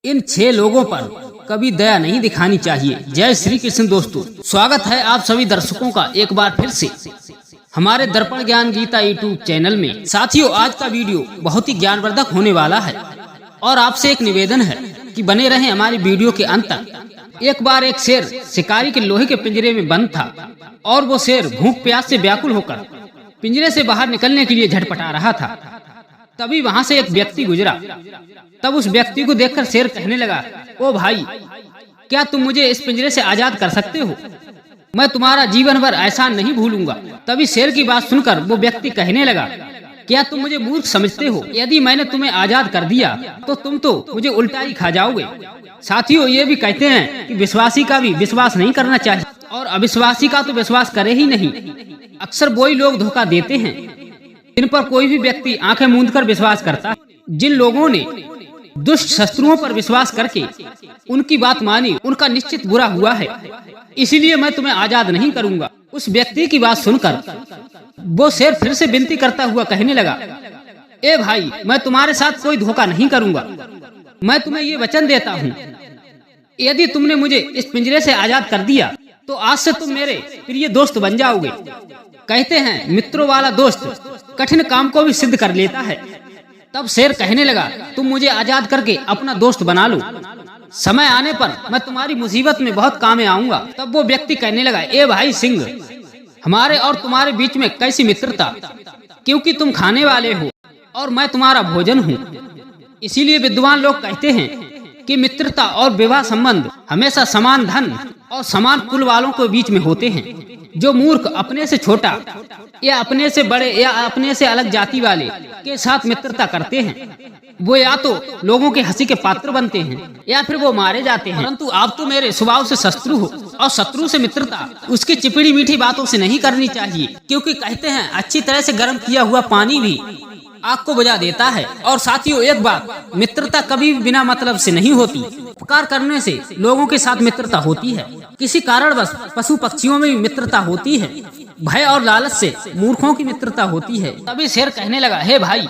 इन 6 लोगों पर कभी दया नहीं दिखानी चाहिए। जय श्री कृष्ण दोस्तों, स्वागत है आप सभी दर्शकों का एक बार फिर से हमारे दर्पण ज्ञान गीता यूट्यूब चैनल में। साथियों, आज का वीडियो बहुत ही ज्ञानवर्धक होने वाला है और आपसे एक निवेदन है कि बने रहें हमारी वीडियो के अंत तक। एक बार एक शेर शिकारी के लोहे के पिंजरे में बंद था और वो शेर भूख प्यास से व्याकुल होकर पिंजरे से बाहर निकलने के लिए झटपटा रहा था। तभी वहां से एक व्यक्ति गुजरा। तब उस व्यक्ति को देखकर शेर कहने लगा, ओ भाई, क्या तुम मुझे इस पिंजरे से आजाद कर सकते हो? मैं तुम्हारा जीवन भर एहसान नहीं भूलूंगा। तभी शेर की बात सुनकर वो व्यक्ति कहने लगा, क्या तुम मुझे मूर्ख समझते हो? यदि मैंने तुम्हें आजाद कर दिया तो तुम तो मुझे उल्टा ही खा जाओगे। साथियों, ये भी कहते हैं कि विश्वासी का भी विश्वास नहीं करना चाहिए और अविश्वासी का तो विश्वास करे ही नहीं। अक्सर वही लोग धोखा देते हैं जिन पर कोई भी व्यक्ति आंखें मूंद कर विश्वास करता है। जिन लोगों ने दुष्ट शत्रुओं पर विश्वास करके उनकी बात मानी, उनका निश्चित बुरा हुआ है। इसीलिए मैं तुम्हें आजाद नहीं करूंगा। उस व्यक्ति की बात सुनकर वो शेर फिर से विनती करता हुआ कहने लगा, ए भाई, मैं तुम्हारे साथ कोई धोखा नहीं करूंगा। मैं तुम्हें ये वचन देता हूँ, यदि तुमने मुझे इस पिंजरे से आजाद कर दिया तो आज से तुम मेरे प्रिय दोस्त बन जाओगे। कहते हैं, मित्रों वाला दोस्त कठिन काम को भी सिद्ध कर लेता है। तब शेर कहने लगा, तुम मुझे आजाद करके अपना दोस्त बना लो। समय आने पर मैं तुम्हारी मुसीबत में बहुत काम आऊंगा। तब वो व्यक्ति कहने लगा, ए भाई सिंह, हमारे और तुम्हारे बीच में कैसी मित्रता, क्योंकि तुम खाने वाले हो और मैं तुम्हारा भोजन हूँ। इसीलिए विद्वान लोग कहते हैं कि मित्रता और विवाह संबंध हमेशा समान धन और समान कुल वालों के बीच में होते हैं। जो मूर्ख अपने से छोटा या अपने से बड़े या अपने से अलग जाति वाले के साथ मित्रता करते हैं, वो या तो लोगों के हंसी के पात्र बनते हैं या फिर वो मारे जाते हैं। परंतु आप तो मेरे स्वभाव से शत्रु हो और शत्रु से मित्रता उसकी चिपड़ी मीठी बातों से नहीं करनी चाहिए, क्योंकि कहते हैं अच्छी तरह से गर्म किया हुआ पानी भी आग को बुझा देता है। और साथियों, एक बात, मित्रता कभी भी बिना मतलब से नहीं होती। उपकार करने से लोगों के साथ मित्रता होती है। किसी कारणवश पशु पक्षियों में भी मित्रता होती है। भय और लालच से मूर्खों की मित्रता होती है। तभी शेर कहने लगा, हे भाई,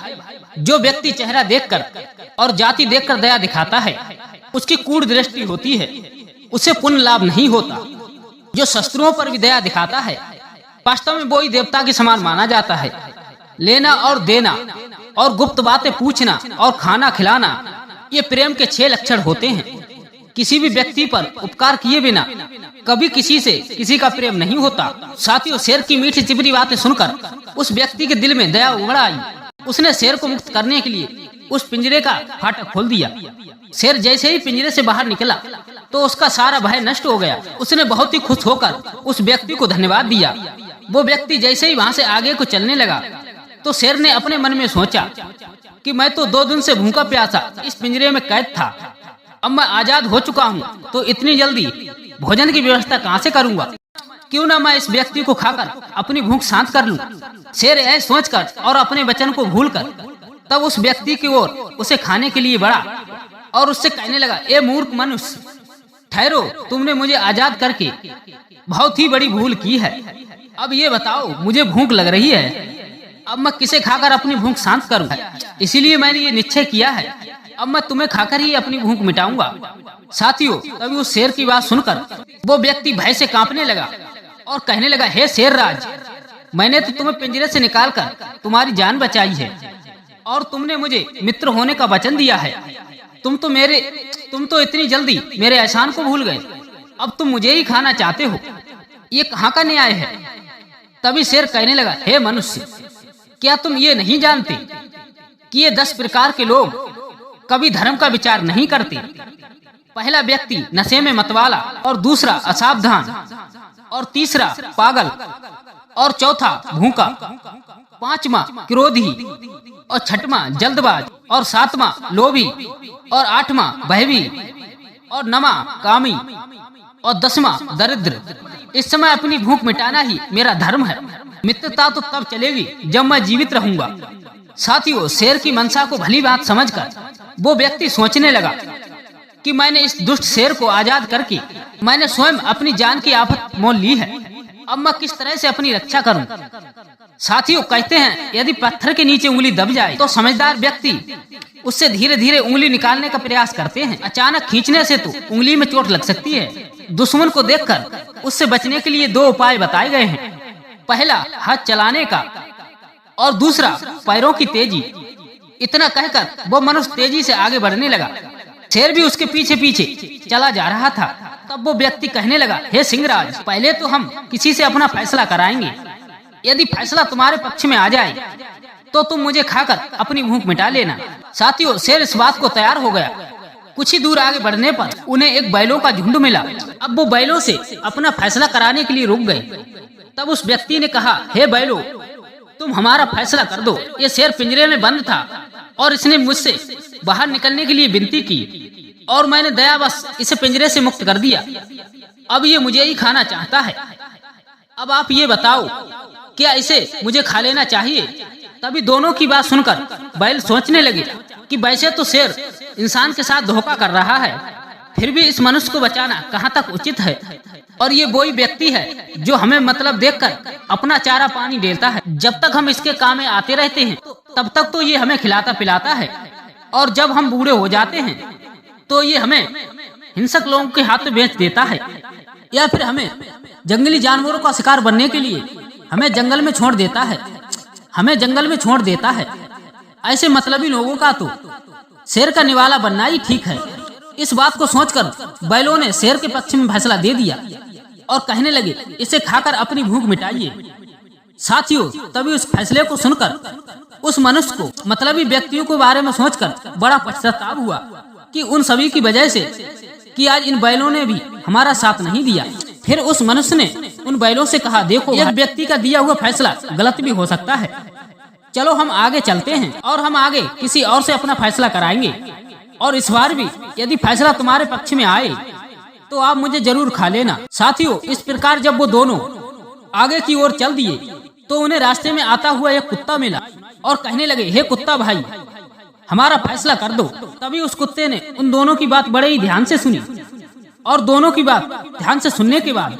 जो व्यक्ति चेहरा देखकर और जाति देखकर दया दिखाता है उसकी कूढ़ दृष्टि होती है, उसे पुण्य लाभ नहीं होता। जो शत्रुओं पर भी दया दिखाता है वास्तव में वो ही देवता के समान माना जाता है। लेना और देना और गुप्त बातें पूछना और खाना खिलाना, ये प्रेम के 6 लक्षण होते हैं। किसी भी व्यक्ति पर उपकार किए बिना कभी किसी से किसी का प्रेम नहीं होता। साथियों, शेर की मीठी चिपरी बातें सुनकर उस व्यक्ति के दिल में दया उमड़ आई। उसने शेर को मुक्त करने के लिए उस पिंजरे का फाटक खोल दिया। शेर जैसे ही पिंजरे से बाहर निकला तो उसका सारा भय नष्ट हो गया। उसने बहुत ही खुश होकर उस व्यक्ति को धन्यवाद दिया। वो व्यक्ति जैसे ही वहाँ से आगे को चलने लगा तो शेर ने अपने मन में सोचा कि मैं तो 2 दिन से भूखा प्यासा इस पिंजरे में कैद था। अब मैं आजाद हो चुका हूँ तो इतनी जल्दी भोजन की व्यवस्था कहाँ से करूँगा? क्यों ना मैं इस व्यक्ति को खाकर अपनी भूख शांत कर लूं। शेर ऐसा सोचकर और अपने वचन को भूलकर तब उस व्यक्ति की ओर उसे खाने के लिए बढ़ा और उससे कहने लगा, ए मूर्ख मनुष्य, ठहरो, तुमने मुझे आजाद करके बहुत ही बड़ी भूल की है। अब ये बताओ, मुझे भूख लग रही है, अब मैं किसे खाकर अपनी भूख शांत करूं? इसीलिए मैंने ये निश्चय किया है, अब मैं तुम्हें खाकर ही अपनी भूख मिटाऊंगा। साथियों, तभी उस शेर की बात सुनकर वो व्यक्ति भय से कांपने लगा और कहने लगा, हे शेर राज, मैंने तो तुम्हें पिंजरे से निकालकर तुम्हारी जान बचाई है और तुमने मुझे मित्र होने का वचन दिया है। तुम तो इतनी जल्दी मेरे एहसान को भूल गए। अब तुम मुझे ही खाना चाहते हो, ये कहाँ का न्याय है? तभी शेर कहने लगा, हे मनुष्य, क्या तुम ये नहीं जानते कि ये 10 प्रकार के लोग कभी धर्म का विचार नहीं करते? पहला व्यक्ति नशे में मतवाला और दूसरा असावधान और तीसरा पागल और चौथा भूखा, 5वां क्रोधी और 6वां जल्दबाज और 7वां लोभी और 8वां भयवी और 9वां कामी और 10वां दरिद्र। इस समय अपनी भूख मिटाना ही मेरा धर्म है। मित्रता तो तब चलेगी जब मैं जीवित रहूंगा। साथियों, शेर की मंशा को भली बात समझकर वो व्यक्ति सोचने लगा कि मैंने इस दुष्ट शेर को आजाद करके मैंने स्वयं अपनी जान की आफत मोल ली है। अब मैं किस तरह से अपनी रक्षा करूं। साथियों, कहते हैं यदि पत्थर के नीचे उंगली दब जाए तो समझदार व्यक्ति उससे धीरे धीरे उंगली निकालने का प्रयास करते हैं। अचानक खींचने से तो उंगली में चोट लग सकती है। दुश्मन को देखकर उससे बचने के लिए 2 उपाय बताए गए हैं। पहला, हाथ चलाने का, और दूसरा, पैरों की तेजी। इतना कहकर वो मनुष्य तेजी से आगे बढ़ने लगा। शेर भी उसके पीछे पीछे चला जा रहा था। तब वो व्यक्ति कहने लगा, हे सिंहराज, पहले तो हम किसी से अपना फैसला कराएंगे। यदि फैसला तुम्हारे पक्ष में आ जाए तो तुम मुझे खाकर अपनी भूख मिटा लेना। साथियों, शेर इस बात को तैयार हो गया। कुछ ही दूर आगे बढ़ने पर उन्हें एक बैलों का झुंड मिला। अब वो बैलों से अपना फैसला कराने के लिए रुक गए। तब उस व्यक्ति ने कहा, हे बैलों, तुम हमारा फैसला कर दो। ये शेर पिंजरे में बंद था और इसने मुझसे बाहर निकलने के लिए विनती की और मैंने दयावश इसे पिंजरे से मुक्त कर दिया। अब ये मुझे ही खाना चाहता है। अब आप ये बताओ, क्या इसे मुझे खा लेना चाहिए? तभी दोनों की बात सुनकर बैल सोचने लगे कि वैसे तो शेर इंसान के साथ धोखा कर रहा है, फिर भी इस मनुष्य को बचाना कहाँ तक उचित है। और ये वही व्यक्ति है जो हमें मतलब देखकर अपना चारा पानी देता है। जब तक हम इसके काम में आते रहते हैं तब तक तो ये हमें खिलाता पिलाता है, और जब हम बूढ़े हो जाते हैं तो ये हमें हिंसक लोगों के हाथ में बेच देता है, या फिर हमें जंगली जानवरों का शिकार बनने के लिए हमें जंगल में छोड़ देता है। ऐसे मतलबी लोगों का तो शेर का निवाला बनना ही ठीक है। इस बात को सोचकर बैलों ने शेर के पक्ष में फैसला दे दिया और कहने लगे, इसे खाकर अपनी भूख मिटाइए। साथियों, तभी उस फैसले को सुनकर उस मनुष्य को मतलबी व्यक्तियों के बारे में सोचकर बड़ा पश्चाताप हुआ कि उन सभी की वजह से कि आज इन बैलों ने भी हमारा साथ नहीं दिया। फिर उस मनुष्य ने उन बैलों से कहा, देखो, एक व्यक्ति का दिया हुआ फैसला गलत भी हो सकता है। चलो हम आगे चलते हैं और हम आगे किसी और से अपना फैसला कराएंगे, और इस बार भी यदि फैसला तुम्हारे पक्ष में आए तो आप मुझे जरूर खा लेना। साथियों, इस प्रकार जब वो दोनों आगे की ओर चल दिए तो उन्हें रास्ते में आता हुआ एक कुत्ता मिला और कहने लगे, हे कुत्ता भाई, हमारा फैसला कर दो। तभी उस कुत्ते ने उन दोनों की बात बड़े ही ध्यान से सुनी, और दोनों की बात ध्यान से सुनने के बाद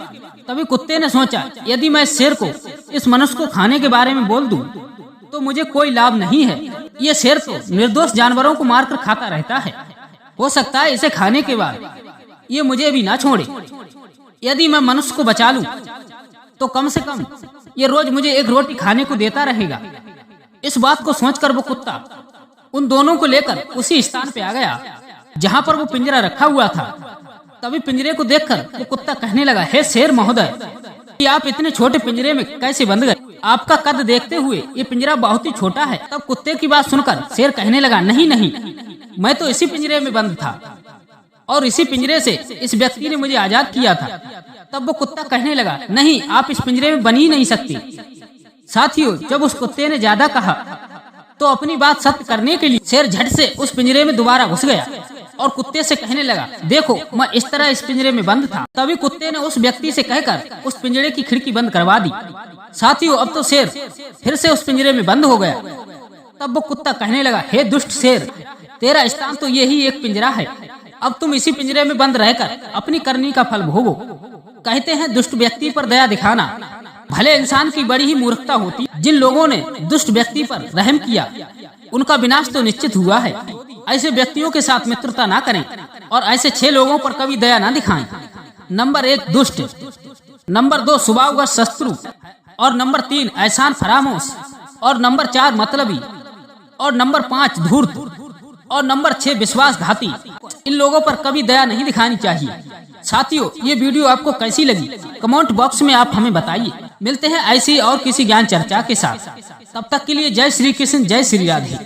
तभी कुत्ते ने सोचा, यदि मैं शेर को इस मनुष्य को खाने के बारे में बोल दूं तो मुझे कोई लाभ नहीं है। ये शेर तो निर्दोष जानवरों को मारकर खाता रहता है। हो सकता है इसे खाने के बाद ये मुझे भी ना छोड़े। यदि मैं मनुष्य को बचा लूं तो कम से कम ये रोज मुझे एक रोटी खाने को देता रहेगा। इस बात को सोचकर वो कुत्ता उन दोनों को लेकर उसी स्थान पे आ गया जहाँ पर वो पिंजरा रखा हुआ था। तभी पिंजरे को देखकर वो कुत्ता कहने लगा, हे शेर महोदय, आप इतने छोटे पिंजरे में कैसे बंद गए? आपका कद देखते हुए ये पिंजरा बहुत ही छोटा है। तब कुत्ते की बात सुनकर शेर कहने लगा, नहीं नहीं, मैं तो इसी पिंजरे में बंद था और इसी पिंजरे से इस व्यक्ति ने मुझे आजाद किया था। तब वो कुत्ता कहने लगा, नहीं, आप इस पिंजरे में बन ही नहीं सकती। साथियों, जब उस कुत्ते ने ज्यादा कहा तो अपनी बात सत्य करने के लिए शेर झट से उस पिंजरे में दोबारा घुस गया और कुत्ते से कहने लगा, देखो, मैं इस तरह इस पिंजरे में बंद था। तभी कुत्ते ने उस व्यक्ति से कहकर उस पिंजरे की खिड़की बंद करवा दी। साथियों, अब तो शेर फिर से उस पिंजरे में बंद हो गया। तब वो कुत्ता कहने लगा, हे दुष्ट शेर, तेरा स्थान तो यही एक पिंजरा है। अब तुम इसी पिंजरे में बंद रहकर अपनी करनी का फल भोगो। कहते हैं, दुष्ट व्यक्ति पर दया दिखाना भले इंसान की बड़ी ही मूर्खता होती। जिन लोगों ने दुष्ट व्यक्ति पर रहम किया उनका विनाश तो निश्चित हुआ है। ऐसे व्यक्तियों के साथ मित्रता ना करें और ऐसे 6 लोगों पर कभी दया ना दिखाएं। नंबर 1 दुष्ट, नंबर 2 स्वभावगत शत्रु, और नंबर 3 एहसान फरामोश, और नंबर 4 मतलबी, और नंबर 5 धूर्त, और नंबर 6 विश्वासघाती। इन लोगों पर कभी दया नहीं दिखानी चाहिए। साथियों, ये वीडियो आपको कैसी लगी कमेंट बॉक्स में आप हमें बताइए। मिलते हैं ऐसी और किसी ज्ञान चर्चा के साथ। तब तक के लिए जय श्री कृष्ण, जय श्री राधे।